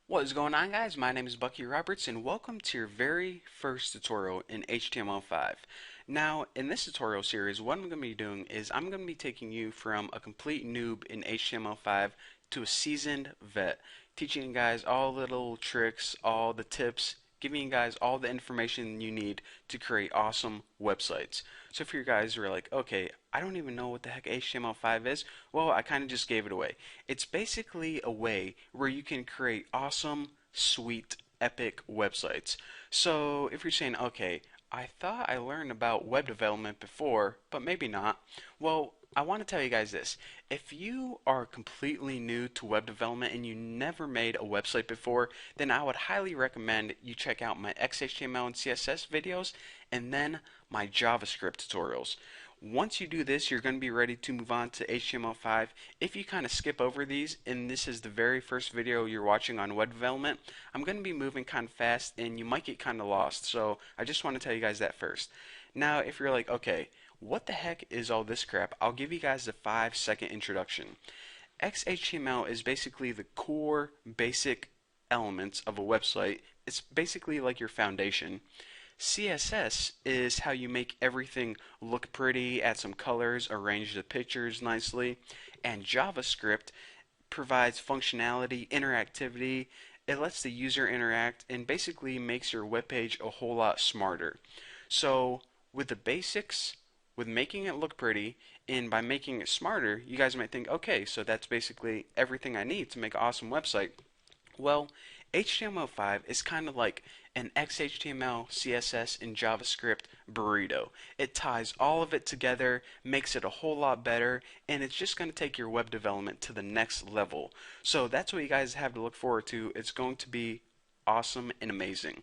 What is going on, guys? My name is Bucky Roberts and welcome to your very first tutorial in HTML5. Now, in this tutorial series, what I'm going to be doing is I'm going to be taking you from a complete noob in HTML5 to a seasoned vet, teaching you guys all the little tricks, all the tips, giving you guys all the information you need to create awesome websites. So if you guys are like, okay, I don't even know what the heck HTML5 is, well, I kind of just gave it away. It's basically a way where you can create awesome, sweet, epic websites. So if you're saying, okay, I thought I learned about web development before, but maybe not. Well, I want to tell you guys this. If you are completely new to web development and you never made a website before, then I would highly recommend you check out my XHTML and CSS videos and then my JavaScript tutorials. Once you do this, you're going to be ready to move on to HTML5. If you kind of skip over these, and this is the very first video you're watching on web development, I'm going to be moving kind of fast and you might get kind of lost. So I just want to tell you guys that first. Now, if you're like, okay, what the heck is all this crap? I'll give you guys a 5-second introduction. XHTML is basically the core basic elements of a website. It's basically like your foundation. CSS is how you make everything look pretty, add some colors, arrange the pictures nicely, and JavaScript provides functionality, interactivity. It lets the user interact and basically makes your web page a whole lot smarter. So, with the basics, with making it look pretty, and by making it smarter, you guys might think, okay, so that's basically everything I need to make an awesome website. Well, HTML5 is kind of like an XHTML, CSS, and JavaScript burrito. It ties all of it together, makes it a whole lot better, and it's just going to take your web development to the next level. So that's what you guys have to look forward to. It's going to be awesome and amazing.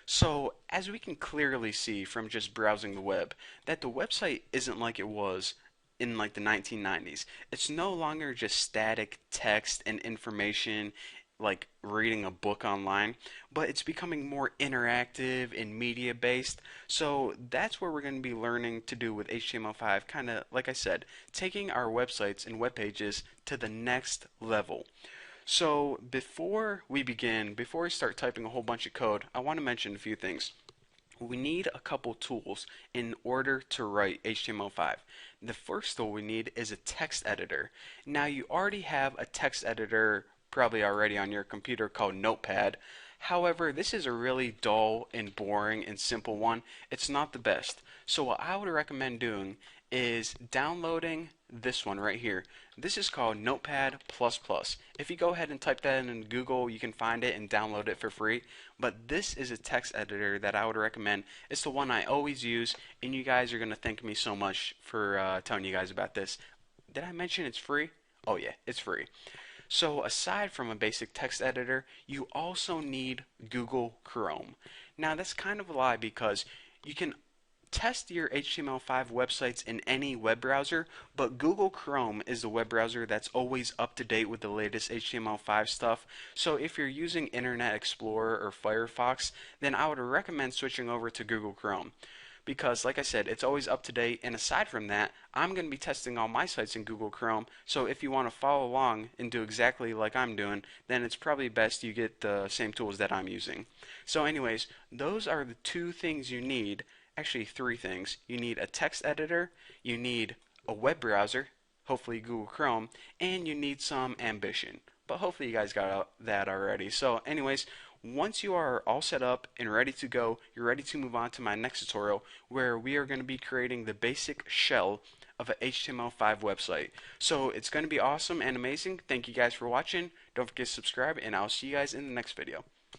So, as we can clearly see from just browsing the web, that the website isn't like it was in like the 1990s. It's no longer just static text and information like reading a book online, but it's becoming more interactive and media based. So that's what we're going to be learning to do with HTML5, kind of like I said, taking our websites and web pages to the next level. So before we begin, before we start typing a whole bunch of code, I want to mention a few things. We need a couple tools in order to write HTML5. The first tool we need is a text editor. Now you already have a text editor probably already on your computer called Notepad. However, this is a really dull and boring and simple one. It's not the best. So what I would recommend doing is downloading this one right here. This is called Notepad++. If you go ahead and type that in Google, you can find it and download it for free. But this is a text editor that I would recommend. It's the one I always use, and you guys are going to thank me so much for telling you guys about this. Did I mention it's free? Oh yeah, it's free. So aside from a basic text editor, you also need Google Chrome. Now that's kind of a lie because you can test your HTML5 websites in any web browser, but Google Chrome is the web browser that's always up to date with the latest HTML5 stuff. So if you're using Internet Explorer or Firefox, then I would recommend switching over to Google Chrome. Because, like I said, it's always up to date, and aside from that, I'm going to be testing all my sites in Google Chrome, so if you want to follow along and do exactly like I'm doing, then it's probably best you get the same tools that I'm using. So anyways, those are the two things you need, actually three things. You need a text editor, you need a web browser, hopefully Google Chrome, and you need some ambition. But hopefully you guys got that already. So anyways, once you are all set up and ready to go, you're ready to move on to my next tutorial where we are going to be creating the basic shell of an HTML5 website. So it's going to be awesome and amazing. Thank you guys for watching. Don't forget to subscribe and I'll see you guys in the next video.